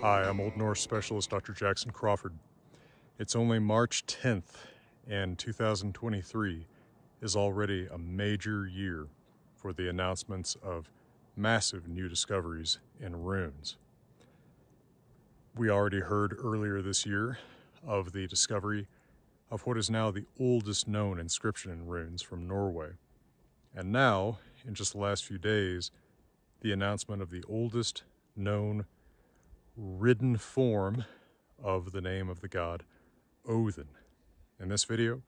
Hi, I'm Old Norse Specialist Dr. Jackson Crawford. It's only March 10th, and 2023 is already a major year for the announcements of massive new discoveries in runes. We already heard earlier this year of the discovery of what is now the oldest known inscription in runes from Norway. And now, in just the last few days, the announcement of the oldest known written form of the name of the god Odin. In this video,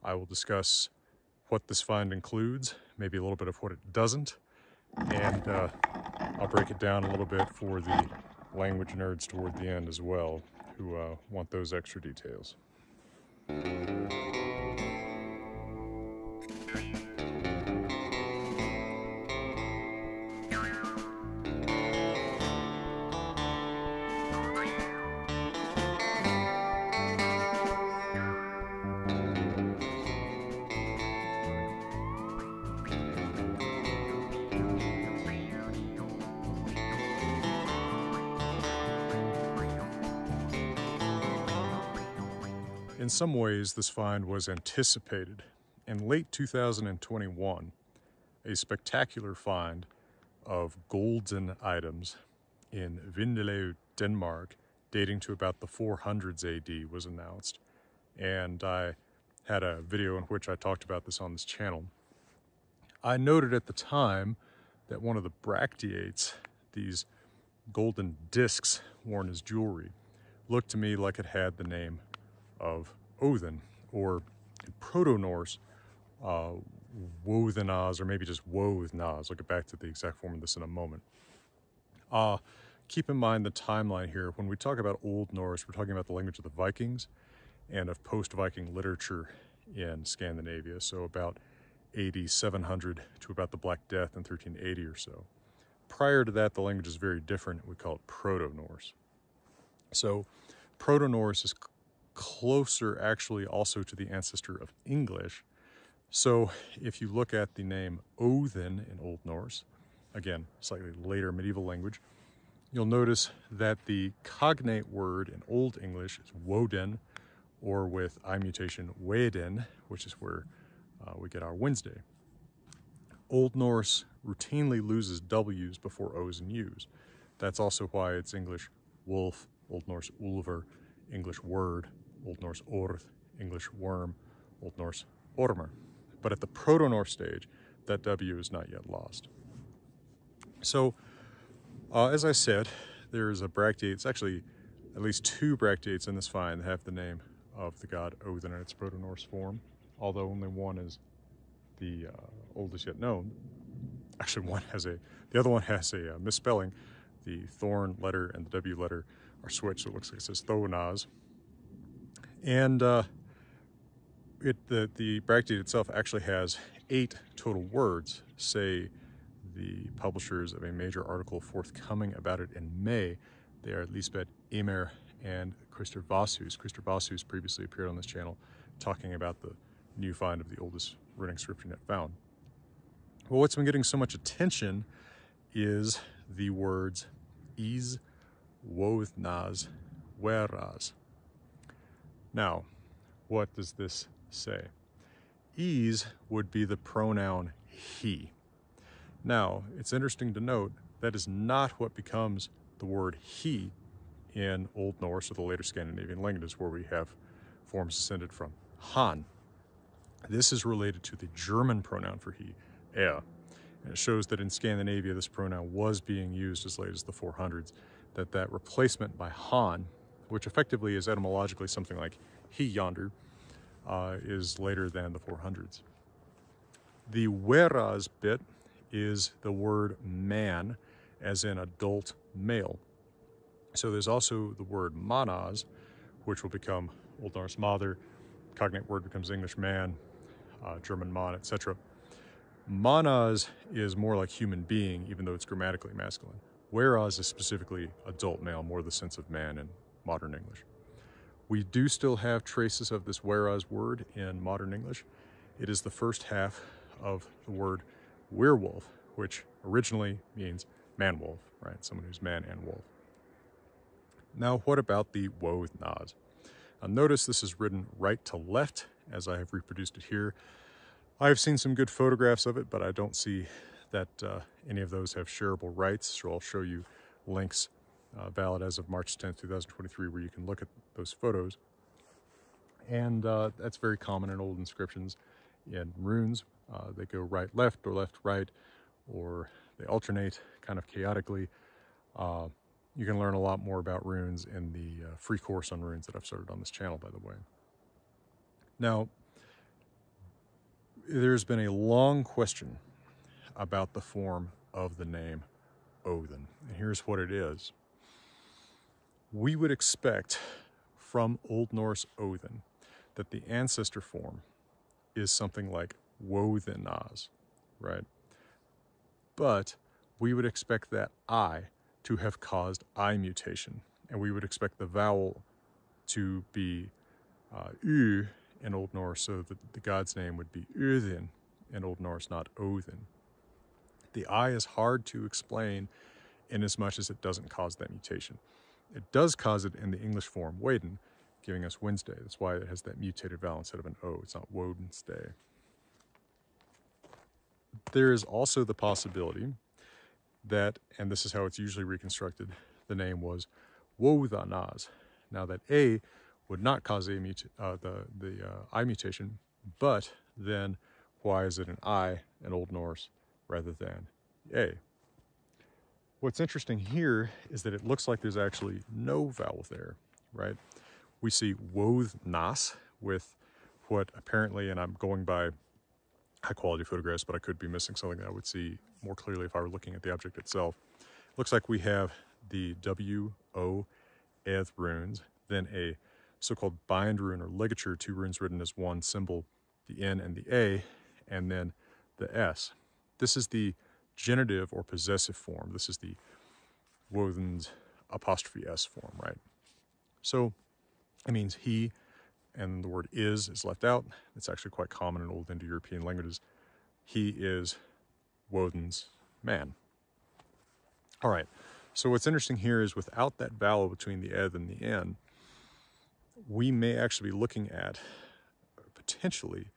I will discuss what this find includes, maybe a little bit of what it doesn't, and I'll break it down a little bit for the language nerds toward the end as well, who want those extra details. In some ways, this find was anticipated. In late 2021, a spectacular find of golden items in Vindelev, Denmark, dating to about the 400s AD was announced. And I had a video in which I talked about this on this channel. I noted at the time that one of the bracteates, these golden discs worn as jewelry, looked to me like it had the name of Odin, or in Proto-Norse, Wothenaz, or maybe just Wothenaz. I'll get back to the exact form of this in a moment. Keep in mind the timeline here. When we talk about Old Norse, we're talking about the language of the Vikings and of post-Viking literature in Scandinavia, so about AD 700 to about the Black Death in 1380 or so. Prior to that, the language is very different. We call it Proto-Norse. So Proto-Norse is closer actually also to the ancestor of English. So if you look at the name Odin in Old Norse, again, slightly later medieval language, you'll notice that the cognate word in Old English is Woden, or with I mutation, Weden, which is where we get our Wednesday. Old Norse routinely loses W's before O's and U's. That's also why it's English wolf, Old Norse ulver, English word, Old Norse orth, English worm, Old Norse ormer. But at the Proto-Norse stage, that W is not yet lost. So, as I said, there's a bracteate. It's actually at least two bracteates in this find that have the name of the god Odin in its Proto-Norse form, although only one is the oldest yet known. Actually, the other one has a misspelling. The thorn letter and the W letter are switched, so it looks like it says Thonaz. And the bracteate itself actually has 8 total words, say the publishers of a major article forthcoming about it in May. They are Lisbeth Emer and Christer Vasshus. Christer Vasshus previously appeared on this channel talking about the new find of the oldest rune inscription yet found. Well, what's been getting so much attention is the words Is, Wothnaz, Whereas. Now, what does this say? Is would be the pronoun he. Now, it's interesting to note that is not what becomes the word he in Old Norse or the later Scandinavian languages where we have forms descended from han. This is related to the German pronoun for he, er. And it shows that in Scandinavia this pronoun was being used as late as the 400s, that replacement by han, which effectively is etymologically something like he yonder, is later than the 400s. The whereas bit is the word man, as in adult male. So there's also the word manas, which will become Old Norse mother, cognate word becomes English man, German man, etc. Manas is more like human being, even though it's grammatically masculine. Whereas is specifically adult male, more the sense of man in modern English. We do still have traces of this whereas word in modern English. It is the first half of the word werewolf, which originally means man-wolf, right? Someone who's man and wolf. Now, what about the Woth-Nas? Notice this is written right to left, as I have reproduced it here. I've seen some good photographs of it, but I don't see that any of those have shareable rights, so I'll show you links valid as of March 10th, 2023, where you can look at those photos. And that's very common in old inscriptions. In runes, they go right, left, right, or they alternate kind of chaotically. You can learn a lot more about runes in the free course on runes that I've started on this channel, by the way. Now, there's been a long question about the form of the name Odin, and here's what it is. We would expect from Old Norse Odin that the ancestor form is something like Woth-Nas, right? But we would expect that I to have caused I mutation, and we would expect the vowel to be U in Old Norse, so that the god's name would be Odin in Old Norse, not Odin. The I is hard to explain in as much as it doesn't cause that mutation. It does cause it in the English form Waden, giving us Wednesday. That's why it has that mutated vowel instead of an O. It's not Woden's-day. There is also the possibility that, and this is how it's usually reconstructed, the name was Woth-Nas. Now that A would not cause the I mutation, but then why is it an I in Old Norse rather than A? What's interesting here is that it looks like there's actually no vowel there, right? We see Woth-Nas with what apparently, and I'm going by high quality photographs, but I could be missing something that I would see more clearly if I were looking at the object itself. Looks like we have the W-O Eth runes, then a so-called bind rune or ligature, two runes written as one symbol, the N and the A, and then the S. This is the genitive or possessive form. This is the Wothen's apostrophe S form, right? So it means he, and the word is left out. It's actually quite common in old Indo-European languages. He is Woden's man. All right, so what's interesting here is without that vowel between the eth and the n, we may actually be looking at potentially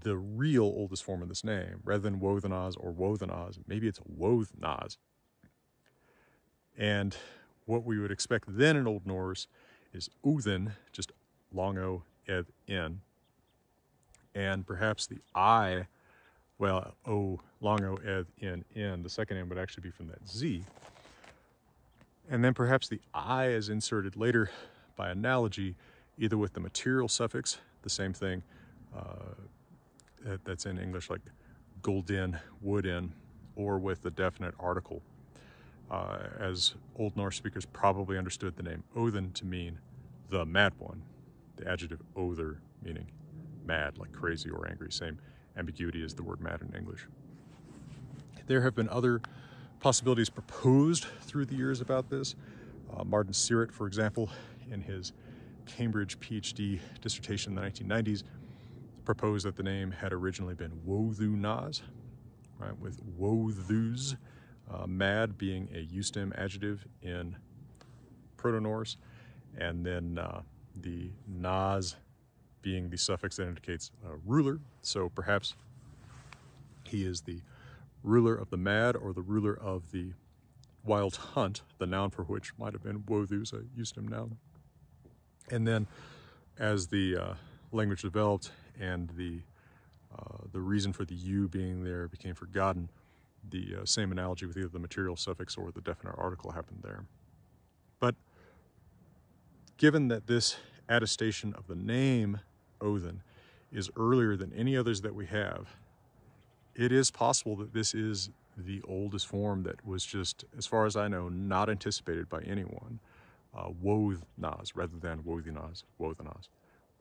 the real oldest form of this name. Rather than Woth-Nas or Woth-Nas, maybe it's Woth-Nas. And what we would expect then in Old Norse is Odin, just long O, eth, n. And perhaps the I, well, O, long O, eth, n, the second n would actually be from that Z. And then perhaps the I is inserted later by analogy, either with the material suffix, the same thing that's in English like golden, wooden, or with the definite article. As Old Norse speakers probably understood the name Odin to mean the mad one, the adjective other meaning mad, like crazy or angry, same ambiguity as the word mad in English. There have been other possibilities proposed through the years about this. Martin Sirott, for example, in his Cambridge PhD dissertation in the 1990s, proposed that the name had originally been Woth-Nas, right, with Wothus, mad being a eustem adjective in Proto-Norse, and then the Nas being the suffix that indicates ruler. So perhaps he is the ruler of the mad or the ruler of the wild hunt, the noun for which might have been Wothus, a eustem noun. And then as the language developed and the reason for the U being there became forgotten, the same analogy with either the material suffix or the definite article happened there. But given that this attestation of the name Odin is earlier than any others that we have, it is possible that this is the oldest form that was just, as far as I know, not anticipated by anyone. Woth-Nas rather than Woth-Nas, Woth-Nas,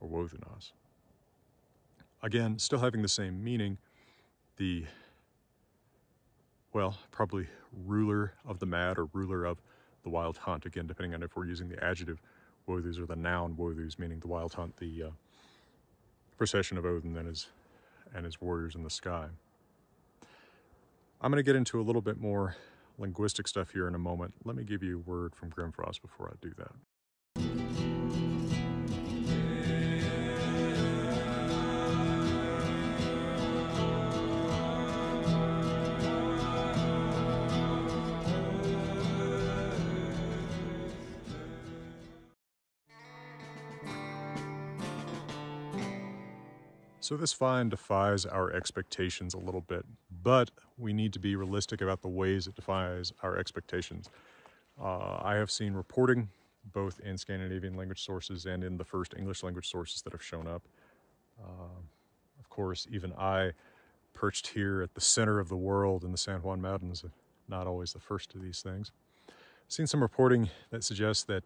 or Woth-Nas. Again, still having the same meaning, the, well, probably ruler of the mad or ruler of the wild hunt, again, depending on if we're using the adjective Wothus or the noun Wothus, meaning the wild hunt, the procession of Odin and his warriors in the sky. I'm going to get into a little bit more linguistic stuff here in a moment. Let me give you a word from Grimfrost before I do that. So this find defies our expectations a little bit, but we need to be realistic about the ways it defies our expectations. I have seen reporting, both in Scandinavian language sources and in the first English language sources that have shown up. Of course, even I, perched here at the center of the world in the San Juan Mountains, not always the first of these things. I've seen some reporting that suggests that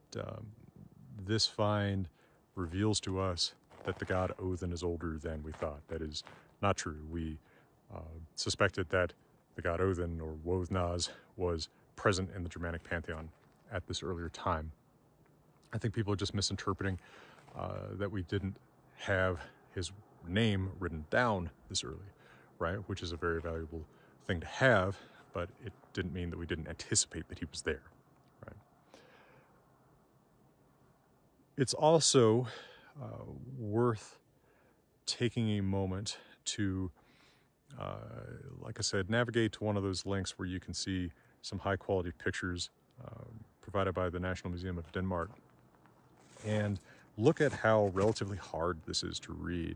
this find reveals to us that the god Odin is older than we thought. That is not true. We suspected that the god Odin, or Woznaz, was present in the Germanic pantheon at this earlier time. I think people are just misinterpreting that we didn't have his name written down this early, right? Which is a very valuable thing to have, but it didn't mean that we didn't anticipate that he was there, right? It's also worth taking a moment to, like I said, navigate to one of those links where you can see some high quality pictures provided by the National Museum of Denmark, and look at how relatively hard this is to read.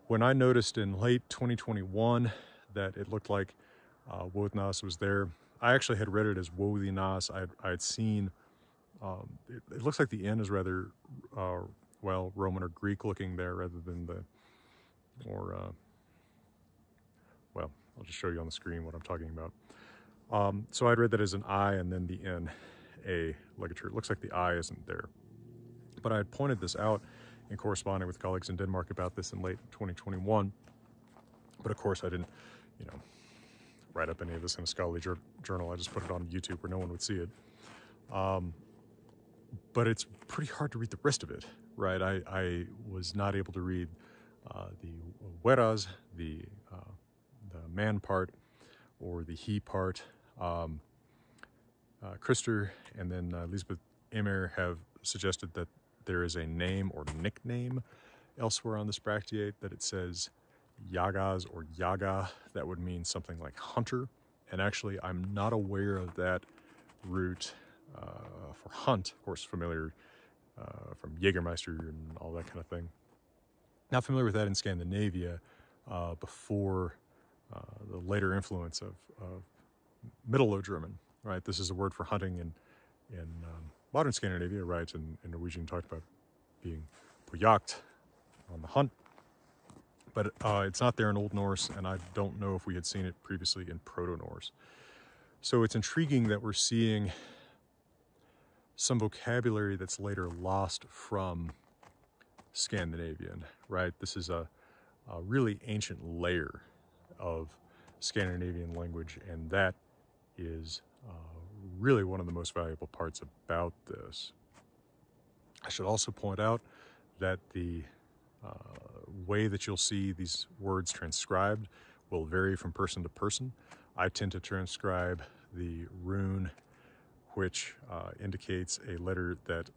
When I noticed in late 2021 that it looked like Wothnas was there, I actually had read it as Wothinas. I had seen, it looks like the N is rather well, Roman or Greek looking there rather than the more, well, I'll just show you on the screen what I'm talking about. So I'd read that as an I and then the N, A ligature. It looks like the I isn't there. But I had pointed this out in corresponding with colleagues in Denmark about this in late 2021. But of course I didn't, write up any of this in a scholarly journal. I just put it on YouTube where no one would see it. But it's pretty hard to read the rest of it, right? I was not able to read the whereas, the man part, or the he part. Christer and then Lisbeth Emer have suggested that there is a name or nickname elsewhere on this bracteate, that it says Yagas or Yaga. That would mean something like hunter. And actually, I'm not aware of that root for hunt, of course, familiar from Jägermeister and all that kind of thing. Not familiar with that in Scandinavia before the later influence of Middle Low German, right? This is a word for hunting in modern Scandinavia, right? And Norwegian talked about being på jakt, on the hunt. But it's not there in Old Norse, and I don't know if we had seen it previously in Proto-Norse. So it's intriguing that we're seeing some vocabulary that's later lost from Scandinavian, right? This is a really ancient layer of Scandinavian language, and that is really one of the most valuable parts about this. I should also point out that the way that you'll see these words transcribed will vary from person to person. I tend to transcribe the rune, which indicates a letter that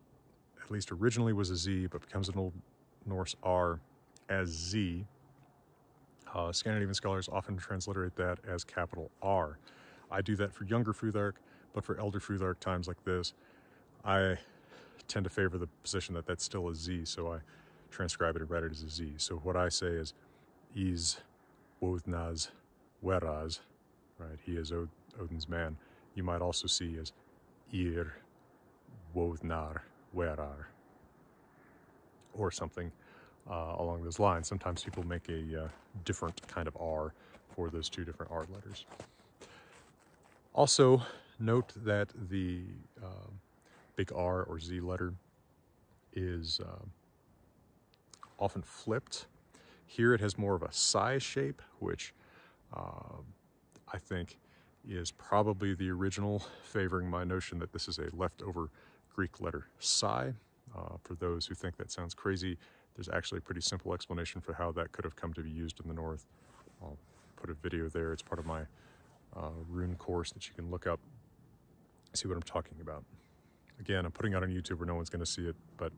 at least originally was a Z, but becomes an Old Norse R, as Z. Scandinavian scholars often transliterate that as capital R. I do that for younger Futhark, but for elder Futhark times like this, I tend to favor the position that that's still a Z, so I transcribe it and write it as a Z. So what I say is Woznaz Weraz, right? He is Odin's man. You might also see as Ir Woznar Werar, or something along those lines. Sometimes people make a different kind of R for those two different R letters. Also, note that the big R or Z letter is often flipped. Here it has more of a psi shape, which I think is probably the original, favoring my notion that this is a leftover Greek letter psi. For those who think that sounds crazy, there's actually a pretty simple explanation for how that could have come to be used in the North. I'll put a video there. It's part of my Rune course that you can look up, see what I'm talking about. Again, I'm putting out on YouTube where no one's going to see it, but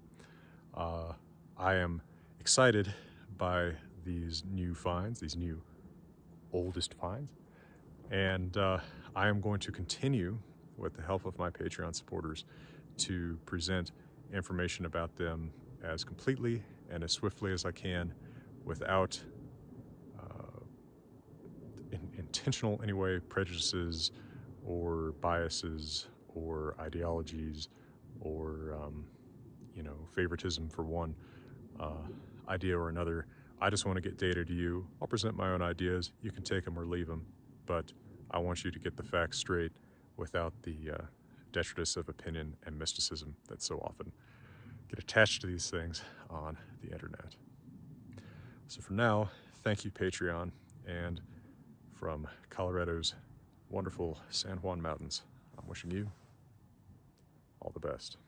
I am excited by these new finds, these new oldest finds, and I am going to continue, with the help of my Patreon supporters, to present information about them as completely and as swiftly as I can, without intentional, anyway, prejudices or biases or ideologies or favoritism for one idea or another. I just want to get data to you. I'll present my own ideas. You can take them or leave them, but I want you to get the facts straight without the detritus of opinion and mysticism that so often get attached to these things on the internet. So for now, thank you, Patreon, and from Colorado's wonderful San Juan Mountains, I'm wishing you all the best.